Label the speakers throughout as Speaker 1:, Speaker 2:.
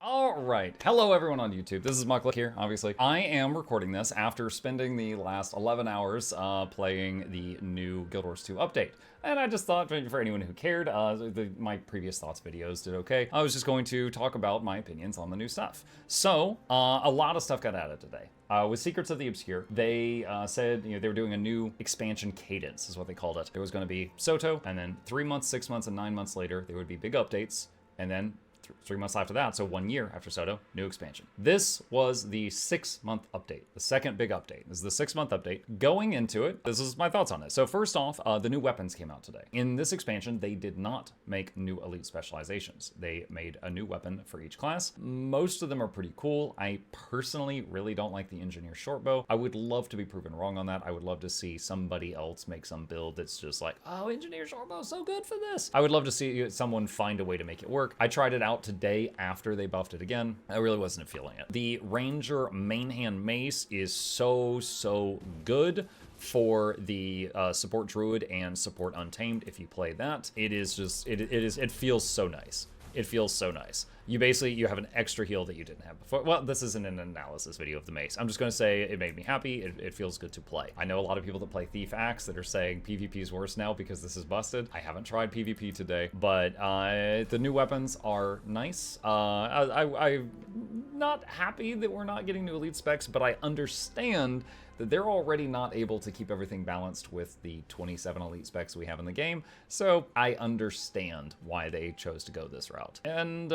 Speaker 1: All right. Hello, everyone on YouTube. This is Mucklick here, obviously. I am recording this after spending the last 11 hours playing the new Guild Wars 2 update. And I just thought, for anyone who cared, my previous thoughts videos did okay. I was just going to talk about my opinions on the new stuff. So, a lot of stuff got added today. With Secrets of the Obscure, they said they were doing a new expansion cadence, is what they called it. There was going to be Soto, and then 3 months, 6 months, and 9 months later, there would be big updates, and then 3 months after that, so 1 year after Soto, new expansion. This was the 6-month update, the second big update. This is the 6-month update. Going into it, this is my thoughts on it. So first off, the new weapons came out today. In this expansion, they did not make new elite specializations. They made a new weapon for each class. Most of them are pretty cool. I personally really don't like the engineer shortbow. I would love to be proven wrong on that. I would love to see somebody else make some build that's just like, oh, engineer shortbow is so good for this. I would love to see someone find a way to make it work. I tried it out today after they buffed it again. I really wasn't feeling it. The Ranger main hand mace is so good for the support druid and support untamed. If you play that, it feels so nice. It feels so nice. You have an extra heal that you didn't have before. Well, this isn't an analysis video of the mace. I'm just going to say it made me happy. It feels good to play. I know a lot of people that play Thief Axe that are saying PvP is worse now because this is busted. I haven't tried PvP today, but the new weapons are nice. I'm not happy that we're not getting new elite specs, but I understand that they're already not able to keep everything balanced with the 27 elite specs we have in the game, so I understand why they chose to go this route. And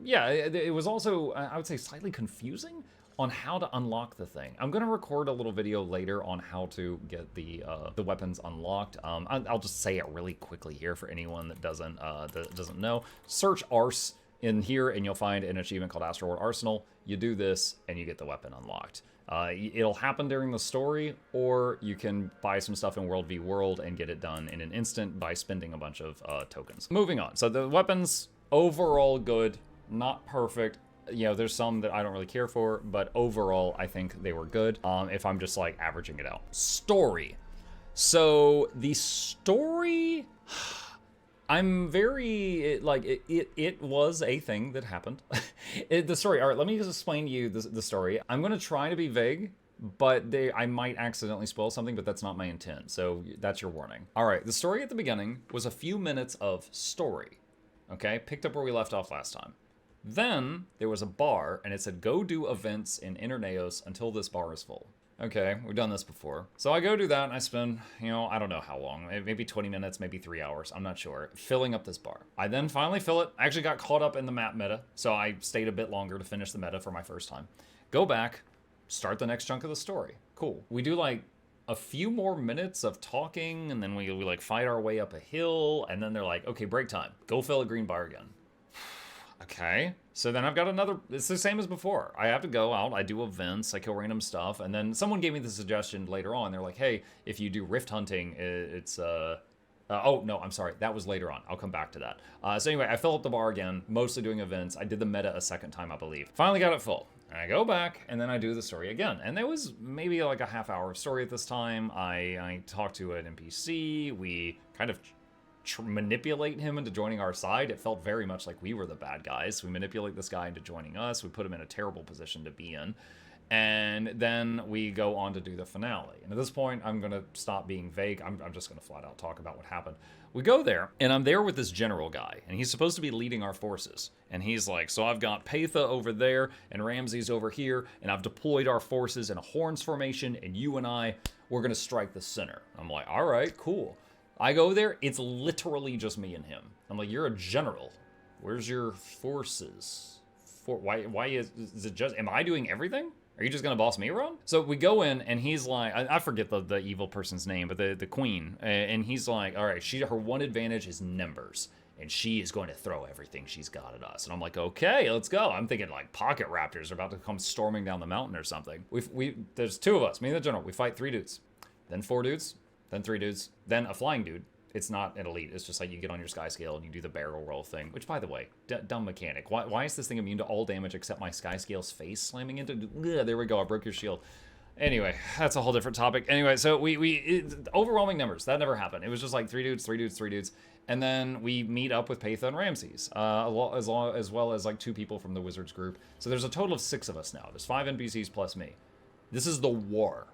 Speaker 1: yeah, it was also, I would say, slightly confusing on how to unlock the thing. I'm gonna record a little video later on how to get the weapons unlocked. I'll just say it really quickly here for anyone that doesn't know. Search Arse in here and you'll find an achievement called Astrowar Arsenal. You do this and you get the weapon unlocked. It'll happen during the story, or you can buy some stuff in World v World and get it done in an instant by spending a bunch of tokens. Moving on. So the weapons, overall good, not perfect. There's some that I don't really care for, but overall I think they were good, if I'm just like averaging it out. Story. So the story... I'm very, it was a thing that happened. The story, all right, let me just explain to you the story. I'm going to try to be vague, but I might accidentally spoil something, but that's not my intent, so that's your warning. All right, the story at the beginning was a few minutes of story, okay? Picked up where we left off last time. Then there was a bar, and it said, go do events in Interneos until this bar is full. Okay, we've done this before. So I go do that and I spend, I don't know how long, maybe 20 minutes, maybe 3 hours, I'm not sure, filling up this bar. I then finally fill it. I actually got caught up in the map meta, so I stayed a bit longer to finish the meta for my first time. Go back, start the next chunk of the story. Cool. We do like a few more minutes of talking, and then we like fight our way up a hill, and then they're like, okay, break time. Go fill a green bar again. Okay, so then I've got another, it's the same as before. I have to go out, I do events, I kill random stuff, and then someone gave me the suggestion later on. They're like, hey, if you do rift hunting, it's, oh, no, I'm sorry, that was later on. I'll come back to that. So anyway, I fill up the bar again, mostly doing events. I did the meta a second time, I believe. Finally got it full. And I go back, and then I do the story again. And there was maybe like a half-hour story at this time. I talked to an NPC, we kind of manipulate him into joining our side. It felt very much like we were the bad guys. We manipulate this guy into joining us. We put him in a terrible position to be in. And then we go on to do the finale. And at this point, I'm going to stop being vague. I'm just going to flat out talk about what happened. We go there, and I'm there with this general guy, and he's supposed to be leading our forces. And he's like, so I've got Patha over there, and Ramses over here, and I've deployed our forces in a horns formation, and you and I, we're going to strike the center. I'm like, all right, cool. I go there, it's literally just me and him. I'm like, you're a general. Where's your forces? Why is it just, am I doing everything? Are you just gonna boss me around? So we go in and he's like, I forget the evil person's name, but the queen. And he's like, all right, her one advantage is numbers. And she is going to throw everything she's got at us. And I'm like, okay, let's go. I'm thinking like pocket raptors are about to come storming down the mountain or something. There's 2 of us, me and the general. We fight 3 dudes, then 4 dudes, then 3 dudes, then a flying dude. It's not an elite. It's just like you get on your sky scale and you do the barrel roll thing, which, by the way, dumb mechanic. Why is this thing immune to all damage except my sky scale's face slamming into? Ugh, there we go. I broke your shield. Anyway, that's a whole different topic. Anyway, so overwhelming numbers. That never happened. It was just like 3 dudes, 3 dudes, 3 dudes. And then we meet up with Patha and Ramses, as well as like 2 people from the Wizards group. So there's a total of 6 of us now. There's 5 NPCs plus me. This is the war.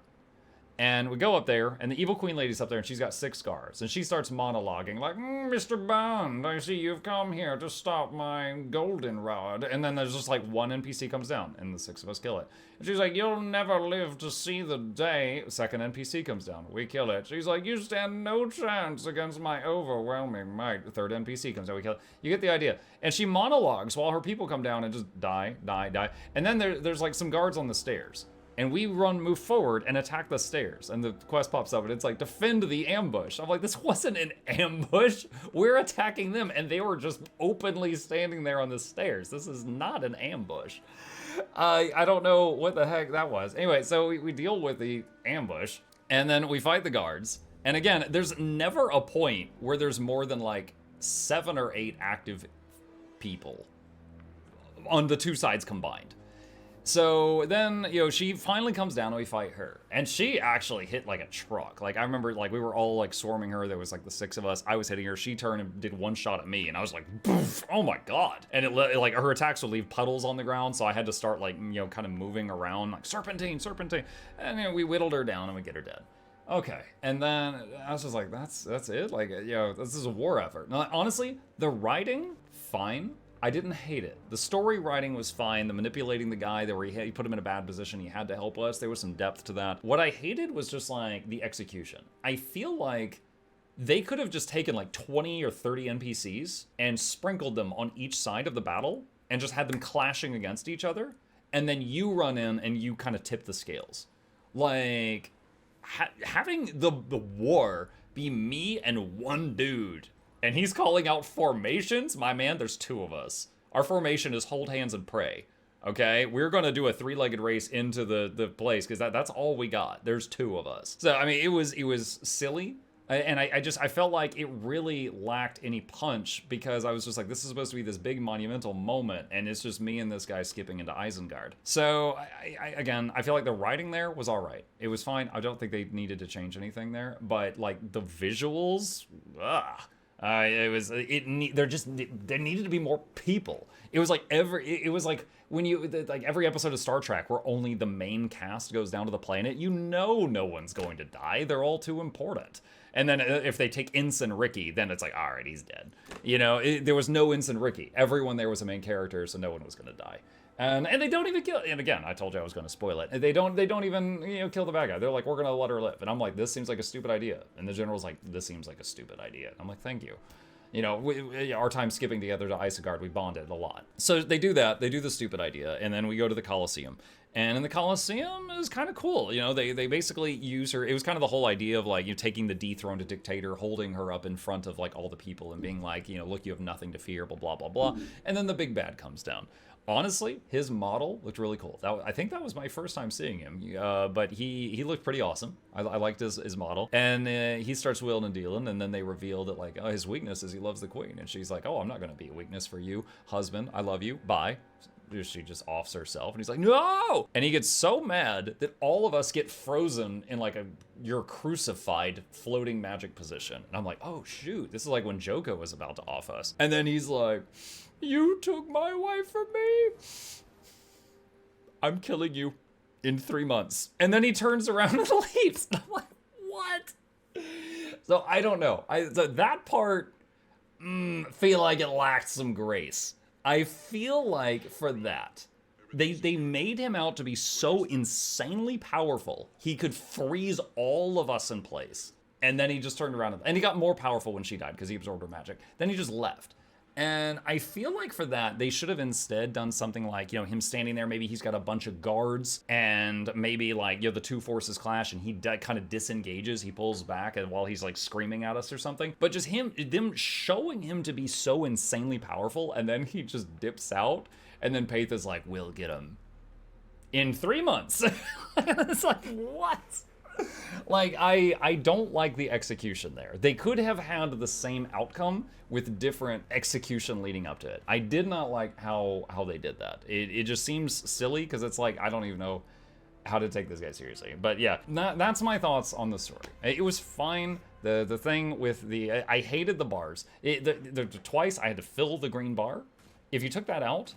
Speaker 1: And we go up there, and the Evil Queen Lady's up there, and she's got 6 guards. And she starts monologuing, like, Mr. Bond, I see you've come here to stop my goldenrod. And then there's just like 1 NPC comes down, and the 6 of us kill it. And she's like, you'll never live to see the day. 2nd NPC comes down, we kill it. She's like, you stand no chance against my overwhelming might. 3rd NPC comes down, we kill it. You get the idea. And she monologues while her people come down and just die, die, die. And then there's like some guards on the stairs. And we move forward and attack the stairs. And the quest pops up and it's like, defend the ambush. I'm like, this wasn't an ambush. We're attacking them. And they were just openly standing there on the stairs. This is not an ambush. I don't know what the heck that was. Anyway, so we deal with the ambush. And then we fight the guards. And again, there's never a point where there's more than like 7 or 8 active people on the 2 sides combined. So then, you know, she finally comes down and we fight her. And she actually hit like a truck. Like, I remember, like, we were all, like, swarming her. There was, like, the 6 of us. I was hitting her. She turned and did 1 shot at me. And I was like, poof, oh my god. And like, her attacks would leave puddles on the ground. So I had to start, like, you know, kind of moving around. Like, serpentine, serpentine. And, you know, we whittled her down and we get her dead. Okay. And then I was just like, that's it? Like, you know, this is a war effort. Now, honestly, the writing, fine. I didn't hate it. The story writing was fine. The manipulating the guy, that where he put him in a bad position, he had to help us. There was some depth to that. What I hated was just like the execution. I feel like they could have just taken like 20 or 30 NPCs and sprinkled them on each side of the battle and just had them clashing against each other. And then you run in and you kind of tip the scales. Like having the war be me and 1 dude. And he's calling out formations? My man, there's 2 of us. Our formation is hold hands and pray. Okay? We're going to do a 3-legged race into the place because that's all we got. There's 2 of us. So, I mean, it was silly. And I felt like it really lacked any punch because I was just like, this is supposed to be this big monumental moment. And it's just me and this guy skipping into Isengard. So, again, I feel like the writing there was all right. It was fine. I don't think they needed to change anything there. But, like, the visuals, ugh. There needed to be more people. It was like when every episode of Star Trek where only the main cast goes down to the planet, you know no one's going to die. They're all too important. And then if they take Ensign Ricky, then it's like, all right, he's dead. You know, there was no Ensign Ricky. Everyone there was a main character, so no one was going to die. And they don't even kill. And again, I told you I was going to spoil it. They don't even, you know, kill the bad guy. They're like, we're going to let her live. And I'm like, this seems like a stupid idea. And the general's like, this seems like a stupid idea. And I'm like, thank you. You know, our time skipping together to Isengard, we bonded a lot. So they do that. They do the stupid idea, and then we go to the Colosseum. And in the Colosseum is kind of cool. You know, they basically use her. It was kind of the whole idea of like you taking the dethroned dictator, holding her up in front of like all the people and being like, you know, look, you have nothing to fear, blah blah blah blah. And then the big bad comes down. Honestly, his model looked really cool. I think that was my first time seeing him, but he looked pretty awesome. I liked his model. And he starts wheeling and dealing, and then they reveal that, like, his weakness is he loves the queen. And she's like, oh, I'm not going to be a weakness for you, husband. I love you. Bye. She just offs herself, and he's like, no! And he gets so mad that all of us get frozen in, like, you're crucified floating magic position. And I'm like, oh, shoot. This is like when Joko was about to off us. And then he's like, you took my wife from me. I'm killing you in 3 months. And then he turns around and leaves. And I'm like, what? So I don't know. That part, feel like it lacked some grace. I feel like for that, they made him out to be so insanely powerful, he could freeze all of us in place. And then he just turned around and he got more powerful when she died because he absorbed her magic. Then he just left. And I feel like for that, they should have instead done something like, you know, him standing there, maybe he's got a bunch of guards and maybe like, you know, the 2 forces clash and he kind of disengages, he pulls back and while he's like screaming at us or something. But just them showing him to be so insanely powerful and then he just dips out and then Patha's like, we'll get him in 3 months. It's like, what? Like, I don't like the execution there. They could have had the same outcome with different execution leading up to it. I did not like how they did that. It just seems silly because it's like, I don't even know. how to take this guy seriously. But yeah, that's my thoughts on the story. It was fine. The thing with I hated the bars. Twice I had to fill the green bar. If you took that out,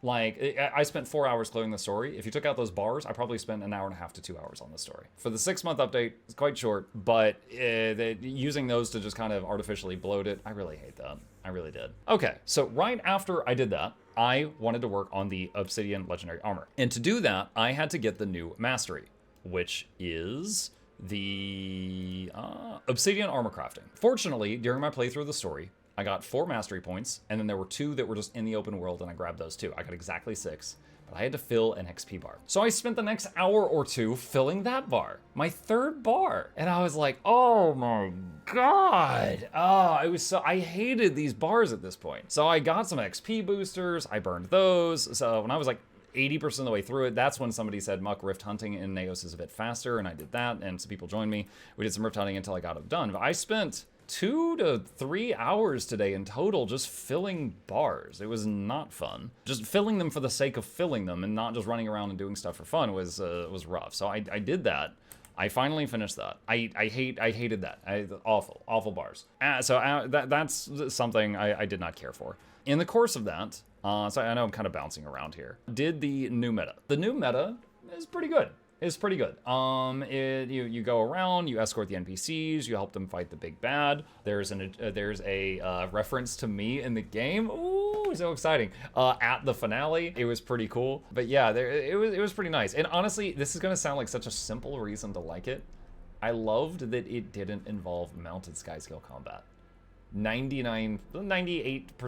Speaker 1: like, I spent 4 hours clearing the story. If you took out those bars, I probably spent an hour and a half to 2 hours on the story. For the 6-month update, it's quite short, but using those to just kind of artificially bloat it, I really hate that. I really did. Okay, so right after I did that, I wanted to work on the Obsidian Legendary Armor. And to do that, I had to get the new mastery, which is the Obsidian Armor Crafting. Fortunately, during my playthrough of the story, I got 4 mastery points, and then there were 2 that were just in the open world, and I grabbed those too. I got exactly 6, but I had to fill an XP bar. So I spent the next hour or 2 filling that bar, my 3rd bar. And I was like, oh my God. I hated these bars at this point. So I got some XP boosters, I burned those. So when I was like 80% of the way through it, that's when somebody said Muck, rift hunting in Naos is a bit faster, and I did that, and some people joined me. We did some rift hunting until I got it done. But I spent 2 to 3 hours today in total just filling bars. It was not fun. Just filling them for the sake of filling them and not just running around and doing stuff for fun was rough. So I did that. I finally finished that. I hated that. Awful bars. That's something I did not care for. In the course of that, so I know I'm kind of bouncing around here, did the new meta. The new meta is pretty good. It's pretty good. You go around, you escort the NPCs, you help them fight the big bad. There's a reference to me in the game. Ooh, so exciting. At the finale, it was pretty cool. But yeah, it was pretty nice. And honestly, this is gonna sound like such a simple reason to like it. I loved that it didn't involve mounted sky scale combat. 98%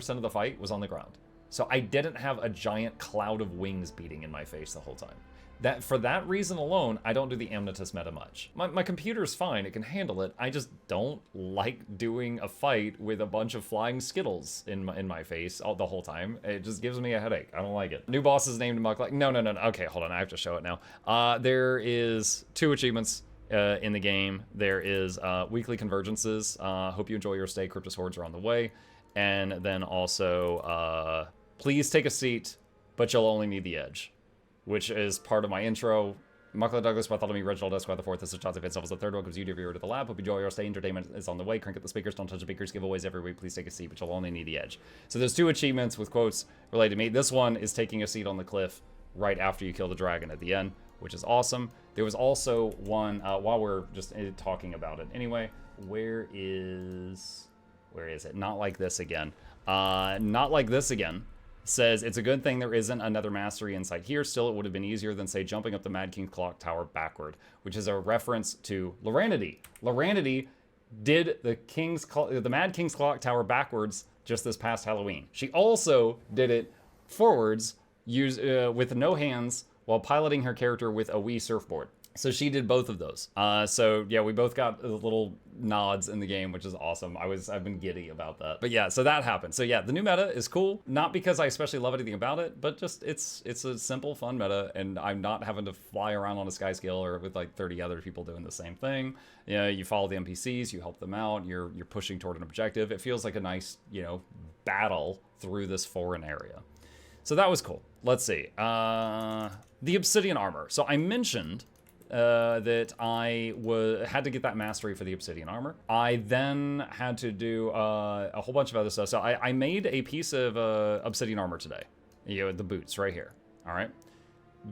Speaker 1: of the fight was on the ground. So I didn't have a giant cloud of wings beating in my face the whole time. For that reason alone, I don't do the Amnitus meta much. My computer's fine, it can handle it. I just don't like doing a fight with a bunch of flying skittles in my face the whole time. It just gives me a headache. I don't like it. New boss is named Muck. Like, no. Okay, hold on, I have to show it now. There is 2 achievements in the game. There is weekly convergences. Hope you enjoy your stay. Cryptus hordes are on the way. And then also, please take a seat, but you'll only need the edge, which is part of my intro. Michael Douglas, Bartholomew, Reginald Esquire IV, this is Chauncey Fitzgerald, the 3rd. Welcome to you to the lab. Hope you enjoy your stay. Entertainment is on the way. Crank up the speakers, don't touch the speakers. Giveaways every week. Please take a seat, but you'll only need the edge. So there's 2 achievements with quotes related to me. This one is taking a seat on the cliff right after you kill the dragon at the end, which is awesome. There was also one, while we're just talking about it anyway, where is it? Not like this again. Not like this again. Says, it's a good thing there isn't another mastery inside here. Still, it would have been easier than, say, jumping up the Mad King's Clock Tower backward, which is a reference to Loranity. Loranity did the Mad King's Clock Tower backwards just this past Halloween. She also did it forwards, with no hands, while piloting her character with a Wii surfboard. So she did both of those. So yeah, we both got little nods in the game, which is awesome. I've been giddy about that. But yeah, so that happened. So yeah, the new meta is cool. Not because I especially love anything about it, but just it's a simple, fun meta, and I'm not having to fly around on a sky scale or with like 30 other people doing the same thing. You know, you follow the NPCs, you help them out, you're pushing toward an objective. It feels like a nice, battle through this foreign area. So that was cool. Let's see. The Obsidian Armor. So I mentioned that I had to get that mastery for the Obsidian Armor. I then had to do a whole bunch of other stuff. So I made a piece of Obsidian Armor today. The boots right here. All right.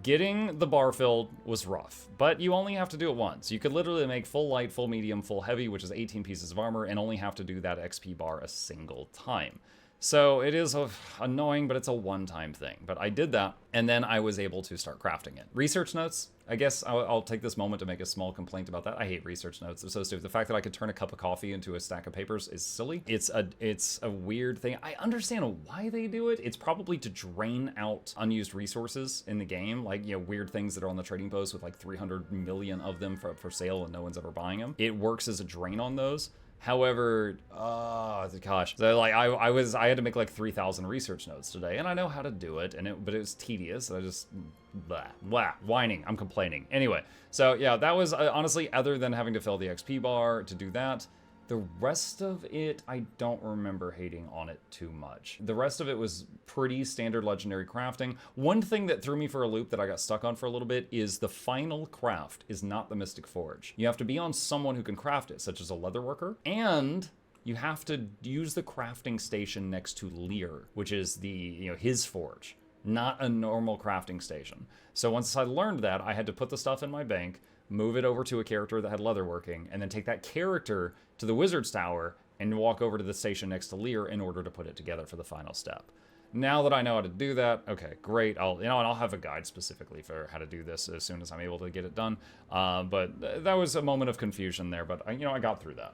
Speaker 1: Getting the bar filled was rough, but you only have to do it once. You could literally make full light, full medium, full heavy, which is 18 pieces of armor, and only have to do that XP bar a single time. So it is annoying, but it's a one-time thing. But I did that, and then I was able to start crafting it. Research notes, I guess I'll take this moment to make a small complaint about that. I hate research notes. It's so stupid. The fact that I could turn a cup of coffee into a stack of papers is silly. It's a weird thing. I understand why they do it. It's probably to drain out unused resources in the game, like weird things that are on the trading post with like 300 million of them for sale and no one's ever buying them. It works as a drain on those. However, gosh, so like I had to make like 3,000 research notes today, and I know how to do it, but it was tedious. I just whining. I'm complaining. Anyway, so yeah, that was honestly, other than having to fill the XP bar to do that, The rest of it, I don't remember hating on it too much. The rest of it was pretty standard legendary crafting. One thing that threw me for a loop that I got stuck on for a little bit is the final craft is not the Mystic Forge. You have to be on someone who can craft it, such as a leatherworker, and you have to use the crafting station next to Lear, which is the, his forge, not a normal crafting station. So once I learned that, I had to put the stuff in my bank, move it over to a character that had leatherworking, and then take that character to the Wizard's Tower and walk over to the station next to Lear in order to put it together for the final step. Now that I know how to do that, okay, great. I'll have a guide specifically for how to do this as soon as I'm able to get it done. But that was a moment of confusion there, but I got through that.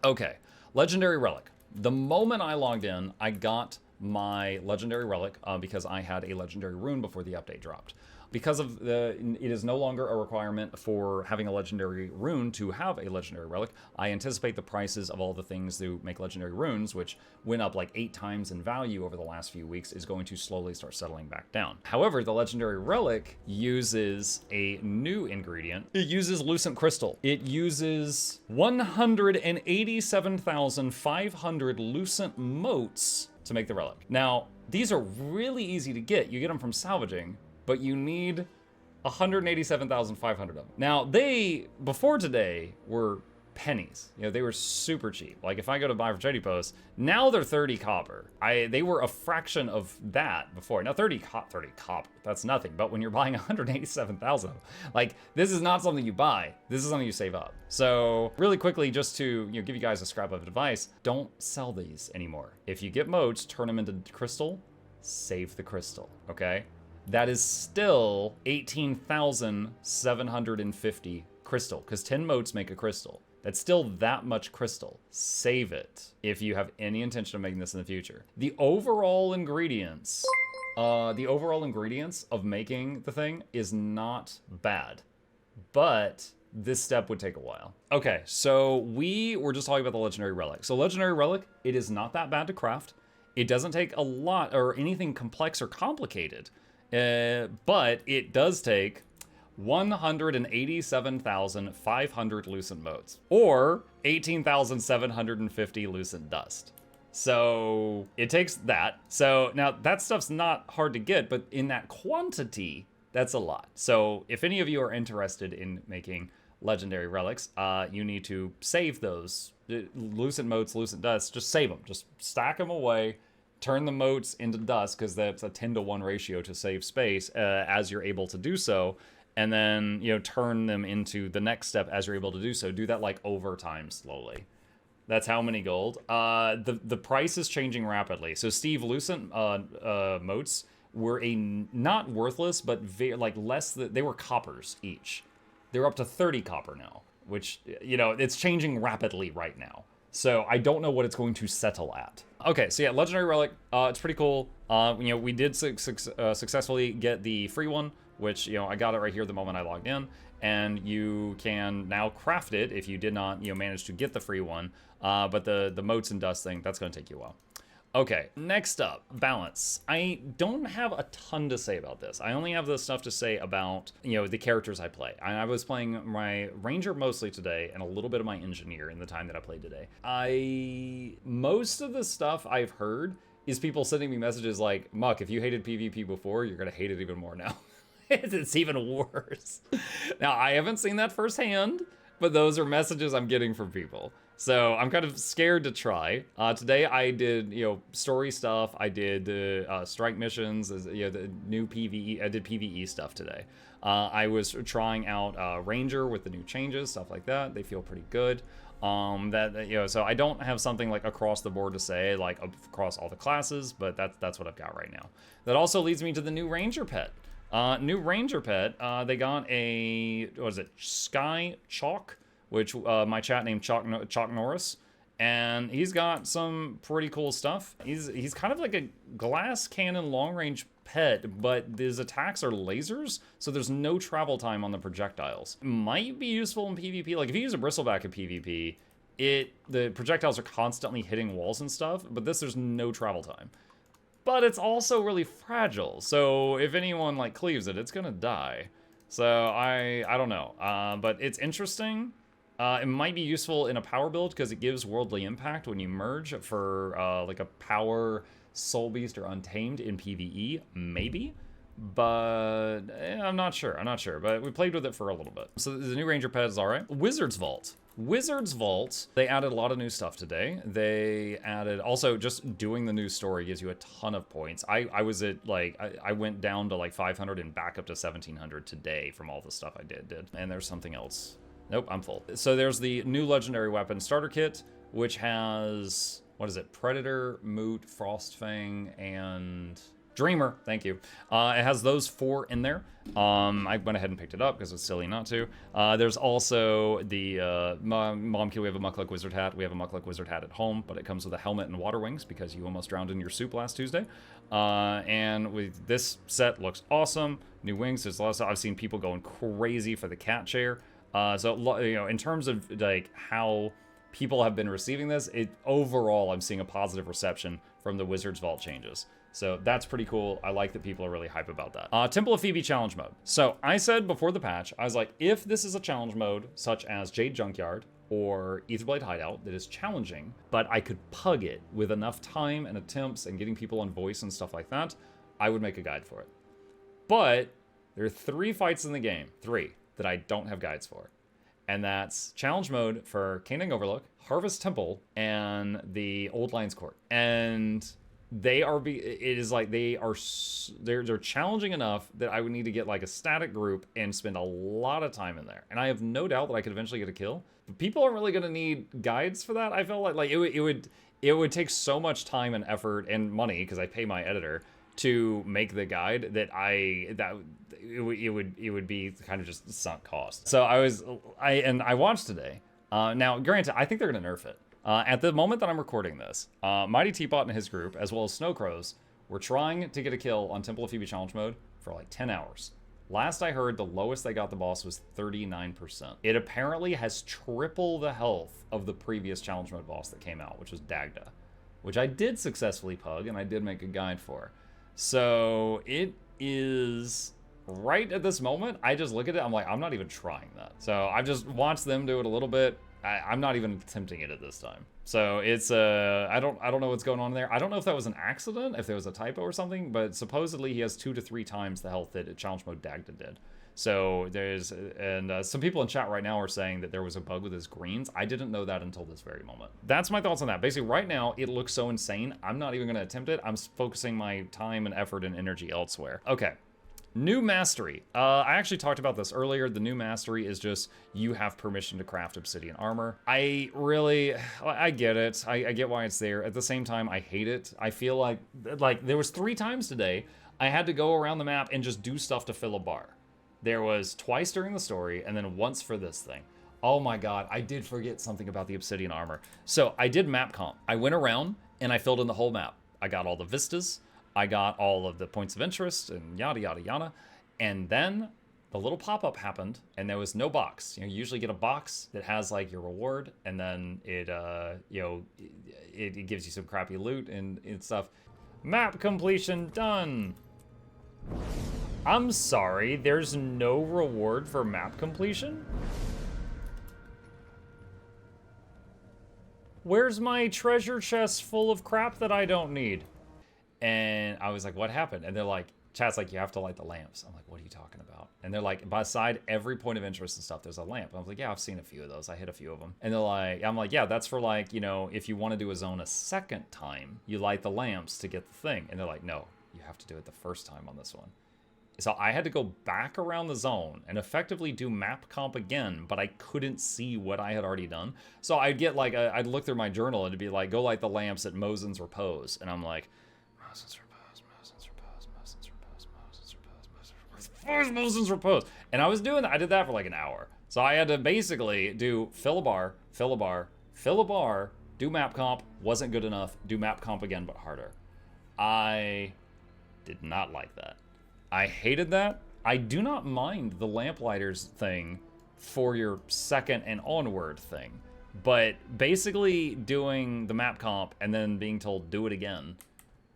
Speaker 1: Okay, Legendary Relic. The moment I logged in, I got my Legendary Relic because I had a Legendary Rune before the update dropped. Because of it is no longer a requirement for having a Legendary Rune to have a Legendary Relic, I anticipate the prices of all the things that make Legendary Runes, which went up like 8 times in value over the last few weeks, is going to slowly start settling back down. However, the Legendary Relic uses a new ingredient. It uses Lucent Crystal. It uses 187,500 Lucent Motes to make the relic. Now, these are really easy to get. You get them from salvaging, but you need 187,500 of them. Now, they, before today, were pennies. They were super cheap. Like, if I go to buy for Trading Post, now they're 30 copper. They were a fraction of that before. Now, 30 copper, that's nothing. But when you're buying 187,000, like, this is not something you buy. This is something you save up. So, really quickly, just to give you guys a scrap of advice, don't sell these anymore. If you get motes, turn them into crystal, save the crystal, okay? That is still 18,750 crystal, because 10 motes make a crystal. That's still that much crystal. Save it if you have any intention of making this in the future. The overall ingredients of making the thing is not bad, but this step would take a while. Okay, so we were just talking about the Legendary Relic. So Legendary Relic, it is not that bad to craft. It doesn't take a lot or anything complex or complicated. But it does take 187,500 Lucent Motes, or 18,750 Lucent Dust. So it takes that. So now that stuff's not hard to get, but in that quantity, that's a lot. So if any of you are interested in making Legendary Relics, you need to save those Lucent Motes, Lucent Dust. Just save them. Just stack them away. Turn the motes into dust, because that's a 10-to-1 ratio to save space as you're able to do so. And then, turn them into the next step as you're able to do so. Do that like over time slowly. That's how many gold. The price is changing rapidly. So Steve, Lucent motes were not worthless, but less. They were coppers each. They're up to 30 copper now, which, it's changing rapidly right now. So I don't know what it's going to settle at. Okay, so yeah, Legendary Relic, it's pretty cool. We did successfully get the free one, which, I got it right here the moment I logged in. And you can now craft it if you did not, manage to get the free one. But the motes and dust thing, that's gonna take you a while. Okay, next up, balance. I don't have a ton to say about this. I only have the stuff to say about, the characters I play. I was playing my Ranger mostly today and a little bit of my Engineer in the time that I played today. Most of the stuff I've heard is people sending me messages like, Muck, if you hated PvP before, you're gonna hate it even more now. It's even worse. Now, I haven't seen that firsthand, but those are messages I'm getting from people. So I'm kind of scared to try. Today I did, story stuff. I did strike missions, the new PvE. I did PvE stuff today. I was trying out Ranger with the new changes, stuff like that. They feel pretty good. So I don't have something like across the board to say, like across all the classes, but that's what I've got right now. That also leads me to the new Ranger pet. New Ranger pet, they got a, Sky Chalk, which my chat named Chalk Norris, and he's got some pretty cool stuff. He's kind of like a glass cannon long range pet, but his attacks are lasers, so there's no travel time on the projectiles. Might be useful in PvP. Like if you use a bristleback in PvP, the projectiles are constantly hitting walls and stuff, but there's no travel time. But it's also really fragile, so if anyone cleaves it, it's gonna die. So I don't know, but it's interesting. It might be useful in a power build because it gives worldly impact when you merge for like a power soul beast or untamed in PvE, maybe. But I'm not sure. I'm not sure. But we played with it for a little bit. So the new Ranger pet is all right. Wizard's Vault. Wizard's Vault, they added a lot of new stuff today. They added, also just doing the new story gives you a ton of points. I was at like, I went down to like 500 and back up to 1700 today from all the stuff I did. And there's something else. Nope, I'm full. So there's the new legendary weapon starter kit, which has, what is it? Predator, Moot, Frostfang, and Dreamer, thank you. It has those 4 in there. I went ahead and picked it up because it's silly not to. There's also the Mom Key, we have a Muckluck Wizard hat. We have a Muckluck Wizard hat at home, but it comes with a helmet and water wings because you almost drowned in your soup last Tuesday. And with this set looks awesome. New wings, there's a lot of stuff. I've seen people going crazy for the cat chair. So, you know, in terms of like how people have been receiving this, overall, I'm seeing a positive reception from the Wizard's Vault changes. So that's pretty cool. I like that people are really hype about that. Temple of Phoebe challenge mode. So I said before the patch, I was like, if this is a challenge mode, such as Jade Junkyard or Aetherblade Hideout that is challenging, but I could pug it with enough time and attempts and getting people on voice and stuff like that, I would make a guide for it. But there are 3 fights in the game, 3, that I don't have guides for. And that's challenge mode for Canaan Overlook, Harvest Temple, and the Old Lions Court. And they're challenging enough that I would need to get like a static group and spend a lot of time in there. And I have no doubt that I could eventually get a kill. But people aren't really going to need guides for that. I felt like it would take so much time and effort and money because I pay my editor to make the guide that it would be kind of just sunk cost. So I watched today. Now, granted, I think they're gonna nerf it. At the moment that I'm recording this, Mighty Teapot and his group, as well as Snowcrows, were trying to get a kill on Temple of Phoebe challenge mode for like 10 hours. Last I heard, the lowest they got the boss was 39%. It apparently has triple the health of the previous challenge mode boss that came out, which was Dagda, which I did successfully pug and I did make a guide for. So it is right at this moment. I just look at it. I'm like, I'm not even trying that. So I've just watched them do it a little bit. I'm not even attempting it at this time. So it's I don't know what's going on there. I don't know if that was an accident, if there was a typo or something, but supposedly he has 2 to 3 times the health that challenge mode Dagda did. So some people in chat right now are saying that there was a bug with his greens. I didn't know that until this very moment. That's my thoughts on that. Basically, right now, it looks so insane. I'm not even going to attempt it. I'm focusing my time and effort and energy elsewhere. Okay. New mastery. I actually talked about this earlier. The new mastery is just you have permission to craft obsidian armor. I get it. I get why it's there. At the same time, I hate it. I feel like there was 3 times today I had to go around the map and just do stuff to fill a bar. There was twice during the story, and then once for this thing. Oh my god, I did forget something about the obsidian armor. So I did map comp. I went around, and I filled in the whole map. I got all the vistas, I got all of the points of interest, and yada yada yada. And then the little pop-up happened, and there was no box. You usually get a box that has like your reward, and then it gives you some crappy loot and stuff. Map completion done. I'm sorry, there's no reward for map completion? Where's my treasure chest full of crap that I don't need? And I was like, what happened? And they're like, chat's like, you have to light the lamps. I'm like, what are you talking about? And they're like, beside every point of interest and stuff, there's a lamp. And I was like, yeah, I've seen a few of those. I hit a few of them. And they're like, I'm like, yeah, that's for like, if you want to do a zone a second time, you light the lamps to get the thing. And they're like, no, you have to do it the first time on this one. So I had to go back around the zone and effectively do map comp again, but I couldn't see what I had already done. So I'd get like, I'd look through my journal and it'd be like, go light the lamps at Mosin's Repose. And I'm like, Mosin's Repose, Mosin's Repose, Mosin's Repose, Mosin's Repose, Mosin's Repose. Where's Mosin's Repose? And I was doing that. I did that for like an hour. So I had to basically do fill a bar, fill a bar, fill a bar, do map comp, wasn't good enough, do map comp again, but harder. I did not like that. I hated that. I do not mind the lamplighters thing for your second and onward thing, but basically doing the map comp and then being told do it again,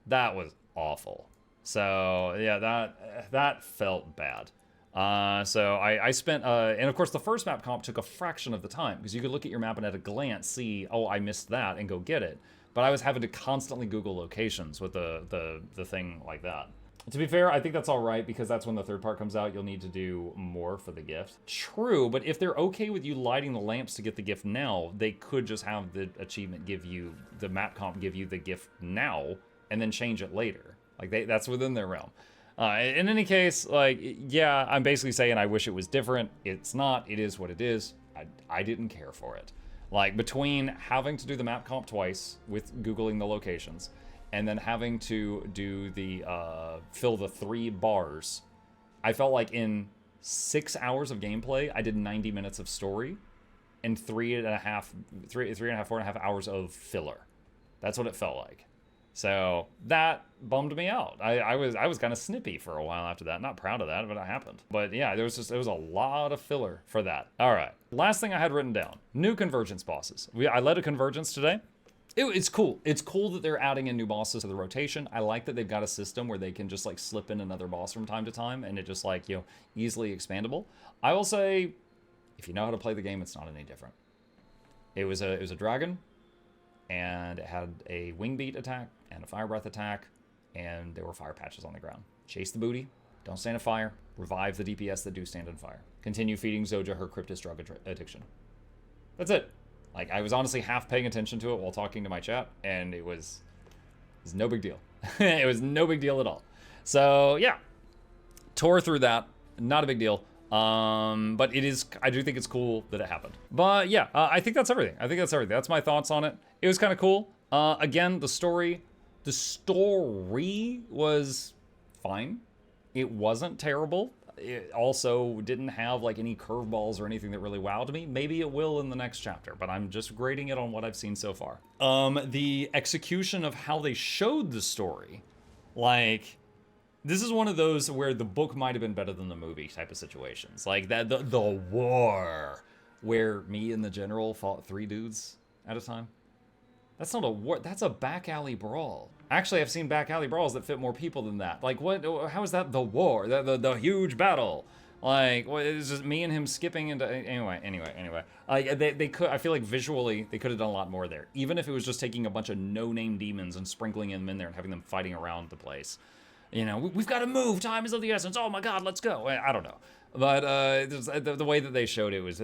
Speaker 1: that was awful. So yeah, that felt bad. So I spent, and of course the first map comp took a fraction of the time because you could look at your map and at a glance see, oh, I missed that and go get it. But I was having to constantly Google locations with the thing like that. To be fair, I think that's all right because that's when the third part comes out. You'll need to do more for the gift. True, but if they're okay with you lighting the lamps to get the gift now, they could just have the achievement give you, the map comp give you the gift now and then change it later. Like that's within their realm. In any case, like, yeah, I'm basically saying I wish it was different. It's not. It is what it is. I didn't care for it. Like, between having to do the map comp twice with Googling the locations and then having to do the fill the 3 bars, I felt like in 6 hours of gameplay, I did 90 minutes of story and 4.5 hours of filler. That's what it felt like. So that bummed me out. I was kind of snippy for a while after that. Not proud of that, but it happened. But yeah, there was a lot of filler for that. All right, last thing I had written down: new convergence bosses. I led a convergence today. It's cool. It's cool that they're adding in new bosses to the rotation. I like that they've got a system where they can just like slip in another boss from time to time, and it just like, you know, easily expandable. I will say, if you know how to play the game, it's not any different. It was a dragon, and it had a wing beat attack and a fire breath attack, and there were fire patches on the ground. Chase the booty, don't stand in fire, revive the DPS that do stand in fire. Continue feeding Zoja her cryptis drug addiction. That's it. Like, I was honestly half paying attention to it while talking to my chat, and it was no big deal. It was no big deal at all. So yeah, tore through that, not a big deal. But it is, I do think it's cool that it happened. But yeah, I think that's everything. That's my thoughts on it. It was kind of cool. Again, the story was fine. It wasn't terrible. It also didn't have like any curveballs or anything that really wowed me. Maybe it will in the next chapter, but I'm just grading it on what I've seen so far. The execution of how they showed the story, like, this is one of those where the book might have been better than the movie type of situations. Like that, the war where me and the general fought 3 dudes at a time. That's not a war, that's a back alley brawl. Actually, I've seen back alley brawls that fit more people than that. Like, what, how is that the war? The huge battle? Like, what, it's just me and him skipping into, anyway. They could, I feel like visually, they could have done a lot more there. Even if it was just taking a bunch of no-name demons and sprinkling them in there and having them fighting around the place. You know, we've got to move. Time is of the essence. Oh my God, let's go. I don't know, but the way that they showed it was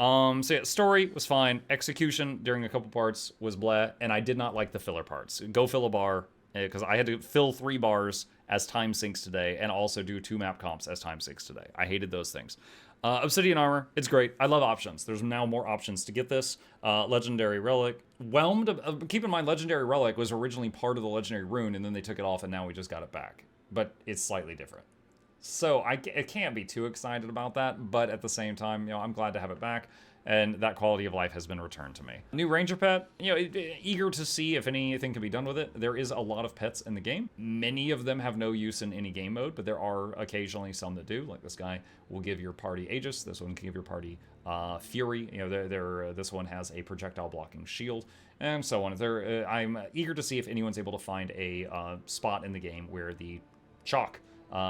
Speaker 1: so yeah, story was fine. Execution during a couple parts was bleh, and I did not like the filler parts. Go fill a bar because I had to fill 3 bars as time sinks today, and also do 2 map comps as time sinks today. I hated those things. Obsidian armor, it's great. I love options. There's now more options to get this. Legendary relic. Whelmed. Keep in mind, legendary relic was originally part of the legendary rune, and then they took it off, and now we just got it back. But it's slightly different. So I can't be too excited about that, but at the same time, you know, I'm glad to have it back, and that quality of life has been returned to me. New ranger pet, you know, eager to see if anything can be done with it. There is a lot of pets in the game. Many of them have no use in any game mode, but there are occasionally some that do. Like this guy will give your party Aegis. This one can give your party Fury. You know, this one has a projectile blocking shield, and so on. I'm eager to see if anyone's able to find a spot in the game where the chalk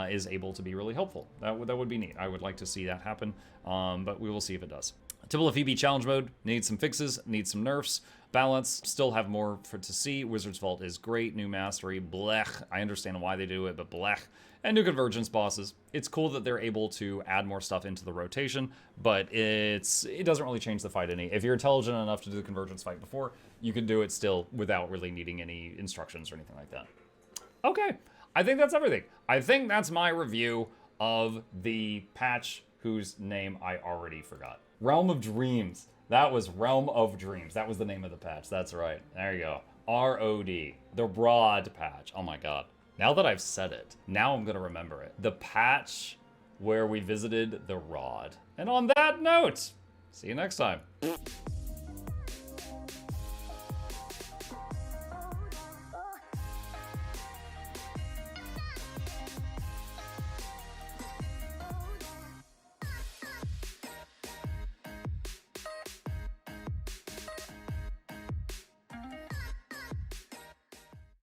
Speaker 1: is able to be really helpful. That would be neat. I would like to see that happen, but we will see if it does. Typical FEB challenge mode needs some fixes, needs some nerfs. Balance, still have more to see. Wizard's Vault is great. New mastery, blech. I understand why they do it, but blech. And new convergence bosses. It's cool that they're able to add more stuff into the rotation, but it doesn't really change the fight any. If you're intelligent enough to do the convergence fight before, you can do it still without really needing any instructions or anything like that. Okay. I think that's everything. I think that's my review of the patch whose name I already forgot. Realm of Dreams. That was Realm of Dreams. That was the name of the patch. That's right. There you go. ROD. The Rod patch. Oh my God. Now that I've said it, now I'm going to remember it. The patch where we visited the Rod. And on that note, see you next time.